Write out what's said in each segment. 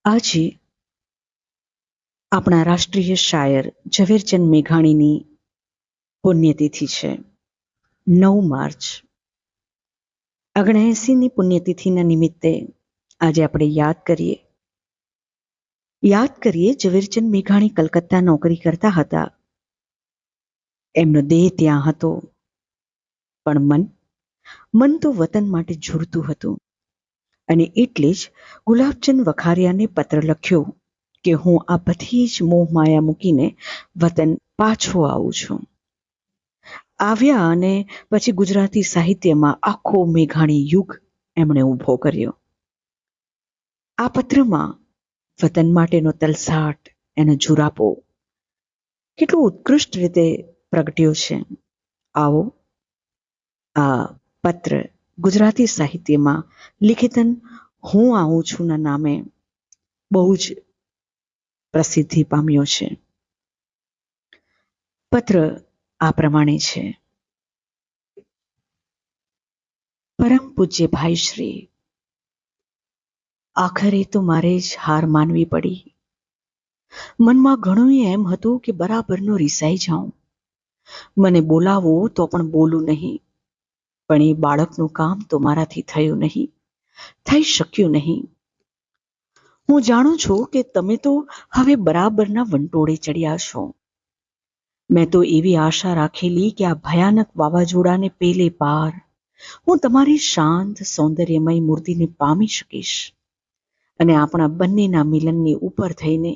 આજે આપણા રાષ્ટ્રીય શાયર ઝવેરચંદ મેઘાણીની પુણ્યતિથિ છે 9 માર્ચ. 79ની પુણ્યતિથિના નિમિત્તે આજે આપણે યાદ કરીએ ઝવેરચંદ મેઘાણી કલકત્તા નોકરી કરતા હતા. એમનો દેહ ત્યાં હતો, પણ મન તો વતન માટે ઝૂરતું હતું. અને એટલે જ ગુલાબચંદ વખારિયાને પત્ર લખ્યો કે હું આ બધી જ મોહ માયા મૂકીને વતન પાછો આવું છું. આવ્યા અને પછી ગુજરાતી સાહિત્યમાં આખો મેઘાણી યુગ એમણે ઊભો કર્યો. આ પત્રમાં વતન માટેનો તલસાટ, એનો ઝુરાપો કેટલો ઉત્કૃષ્ટ રીતે પ્રગટ્યો છે. આવો આ પત્ર ગુજરાતી સાહિત્યમાં લિખિતન હું આવું છું ના નામે બહુ જ પ્રસિદ્ધિ પામ્યો છે. પત્ર આ પ્રમાણે છે. પરમ પૂજ્ય ભાઈ શ્રી, આખરે તો મારે જ હાર માનવી પડી. મનમાં ઘણું એમ હતું કે બરાબરનો રિસાઈ જાઉં. મને બોલાવો તો પણ બોલું નહીં, પણ એ બાળકનું કામ તો મારાથી થયું નહીં, થઈ શક્યું નહીં. હું જાણું છું કે તમે તો હવે બરાબરના વંટોળે ચડ્યા છો. મેં તો એવી આશા રાખેલી કે આ ભયાનક વાવાઝોડાને પેલે પાર હું તમારી શાંત સૌંદર્યમય મૂર્તિને પામી શકીશ અને આપણા બંનેના મિલનની ઉપર થઈને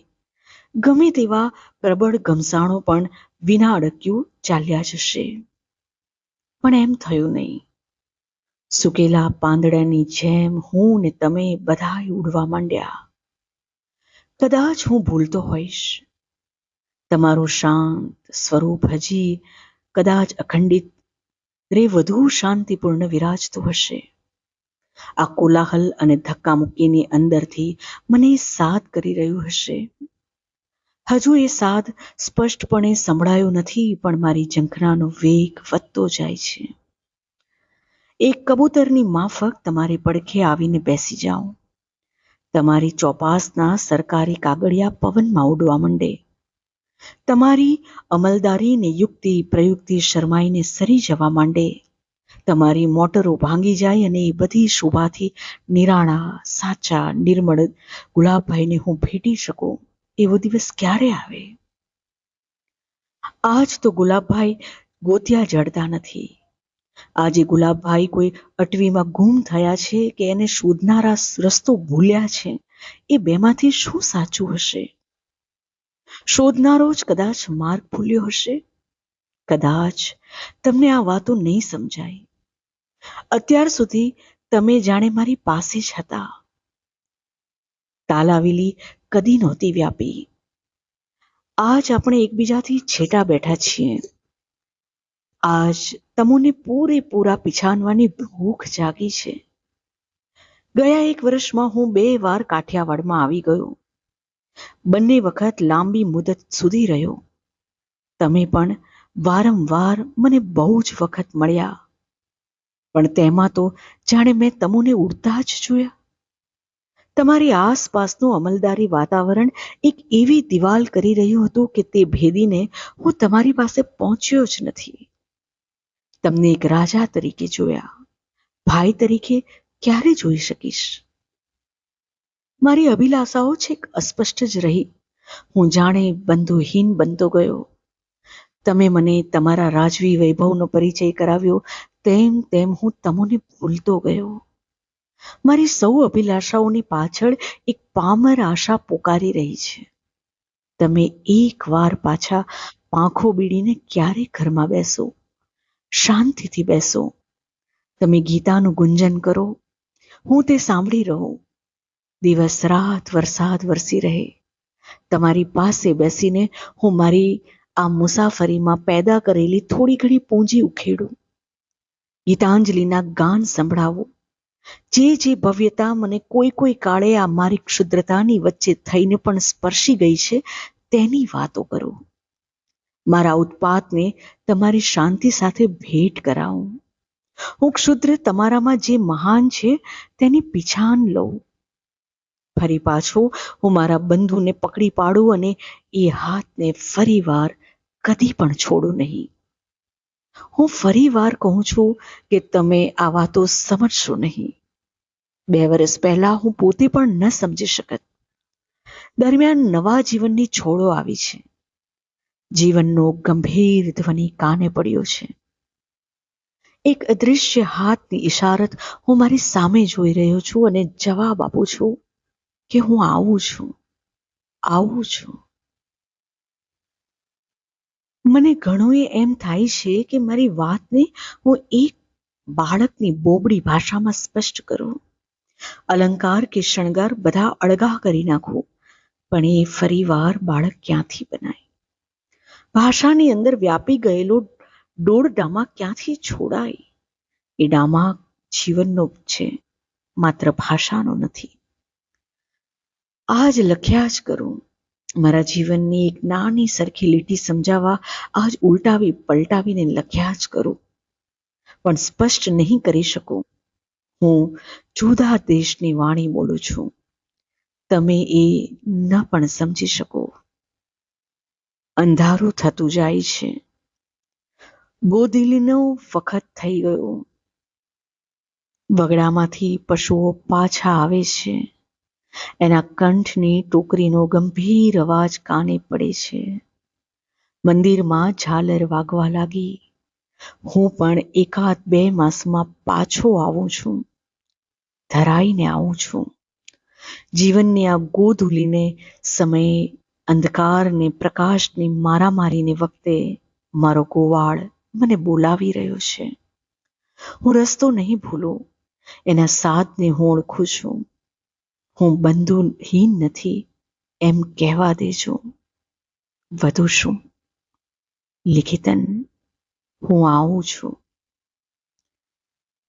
ગમે તેવા પ્રબળ ઘમસાણો પણ વિના અડક્યું ચાલ્યા જશે. પણ એમ થયું નહીં. સુકેલા પાંદડાની જેમ હું ને તમે બધાય ઉડવા માંડ્યા. કદાચ હું ભૂલતો હોઈશ. તમારું શાંત સ્વરૂપ હજી કદાચ અખંડિત રે વધુ શાંતિપૂર્ણ વિરાજતું હશે. આ કોલાહલ અને ધક્કા મૂકીની અંદરથી મને સાદ કરી રહ્યું હશે. હજુ એ સાદ સ્પષ્ટપણે સંભળાયો નથી, પણ મારી ઝંખનાનો વેગ વધતો જાય છે. એક કબૂતરની માફક તમારી પડખે આવીને બેસી જાઉં. તમારી ચોપાસના સરકારી કાગળિયા પવનમાં ઉડવા માંડે. તમારી અમલદારી ને યુક્તિ પ્રયુક્તિ શરમાઈને સરી જવા માંડે. તમારી મોટરો ભાંગી જાય અને એ બધી શોભાથી નિરાળા, સાચા, નિર્મળ ગુલાબભાઈને હું ભેટી શકું. એવો દિવસ ક્યારે આવે? આજ તો ગુલાબભાઈ ગોત્યા જડતા નથી. આજે ગુલાબભાઈ કોઈ અટવીમાં ગુમ થયા છે કે એને શોધનારા રસ્તો ભૂલ્યા છે. એ બેમાંથી શું સાચું હશે? શોધનારો જ કદાચ માર્ગ ભૂલ્યો હશે. કદાચ તમને આ વાતો નહીં સમજાય. અત્યાર સુધી તમે જાણે મારી પાસે જ હતા. તાલાવેલી કદી નહોતી વ્યાપી. આજ આપણે એકબીજાથી છેટા બેઠા છીએ. આજ તમોને પૂરેપૂરા પીછાનવાની ભૂખ જાગી છે. ગયા 1 વર્ષમાં હું 2 વાર કાઠિયાવાડમાં આવી ગયો. બંને વખત લાંબી મુદત સુધી રહ્યો. તમે પણ વારંવાર મને બહુ જ વખત મળ્યા, પણ તેમાં તો જાણે મેં તમોને ઉડતા જ જોયા. તમારી આસપાસનું અમલદારી વાતાવરણ એક એવી દિવાલ કરી રહ્યું હતું કે તે ભેદીને હું તમારી પાસે પહોંચ્યો જ નથી. તમને એક રાજા તરીકે જોયા, ભાઈ તરીકે ક્યારે જોઈ શકીશ? મારી અભિલાષાઓ છેક અસ્પષ્ટ જ રહી. હું જાણે બંધુહીન બનતો ગયો. તમે મને તમારા રાજવી વૈભવનો પરિચય કરાવ્યો તેમ તેમ હું તમોને ભૂલતો ગયો. મારી સૌ અભિલાષાઓની પાછળ એક પામર આશા પોકારી રહી છે. તમે એક વાર પાછા પાંખો બીડીને ક્યારે ઘરમાં બેસો, શાંતિથી બેસો. તમે ગીતાનું ગુંજન કરો, હું તે સાંભળી રહું. દિવસ રાત વરસાદ વરસી રહે. તમારી પાસે બેસીને હું મારી આ મુસાફરીમાં પેદા કરેલી થોડી ઘણી પૂંજી ઉખેડું. ગીતાંજલિના ગાન સંભળાવું. જે ભવ્યતા મને કોઈ કાળે આ મારી ક્ષુદ્રતાની વચ્ચે થઈને પણ સ્પર્શી ગઈ છે તેની વાતો કરો. મારા ઉત્પાતને તમારી શાંતિ સાથે ભેટ કરાવું. હું ક્ષુદ્ર તમારામાં જે મહાન છે તેની પીછાન લઉં. ફરી પાછો હું મારા બંધુને પકડી પાડું અને એ હાથને ફરીવાર કદી પણ છોડું નહીં. હું ફરીવાર કહું છું કે તમે આ વાતો સમજશો નહીં. 2 વર્ષ પહેલા હું પોતે પણ ન સમજી શકત. દરમિયાન નવા જીવનની છોડો આવી છે. જીવનનો ગંભીર ધ્વનિ કાને પડ્યો છે. એક અદૃશ્ય હાથની ઇશારત હું મારી સામે જોઈ રહ્યો છું અને જવાબ આપું છું કે હું આવું છું. મને ઘણું એમ થાય છે કે મારી વાતને હું એક બાળકની બોબડી ભાષામાં સ્પષ્ટ કરું. અલંકાર કે શણગાર બધા અળગા કરી નાખું, પણ એ ફરીવાર બાળક ક્યાંથી બનાય? ભાષાની અંદર વ્યાપી ગયેલો ડોળ ડામા ક્યાંથી છોડાય? એ ડામા જીવનનો છે, માત્ર ભાષાનો નથી. આજ લખ્યા જ કરું. મારા જીવનની એક નાની સરખી લીટી સમજાવવા આજ ઉલટાવી પલટાવીને લખ્યા જ કરું, પણ સ્પષ્ટ નહીં કરી શકું. હું જુદા દેશની વાણી બોલું છું. તમે એ ન પણ સમજી શકો. અંધારું થતું જાય છે. ગોધીલીનો વખત થઈ ગયો. વગડામાંથી પશુઓ પાછા આવે છે. એના કંઠની ટોકરીનો ગંભીર અવાજ કાને પડે છે. મંદિરમાં ઝાલર વાગવા લાગી. હું પણ 1-2 માસમાં પાછો આવું છું. ધરાઈને આવું છું. જીવનની આ ગોધૂલીને સમયે અંધકારને પ્રકાશની મારામારીને વખતે મારો ગોવાળ મને બોલાવી રહ્યો છે. હું રસ્તો નહીં ભૂલું. એના સાદને હું ઓળખું છું. હું બંધુહીન નથી એમ કહેવા દેજો. વધુ શું? લિખિતન, હું આવું છું.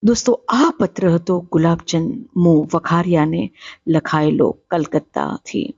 દોસ્તો, આ પત્ર હતો ગુલાબચંદ મો વખારિયાને લખાયેલો કલકત્તાથી.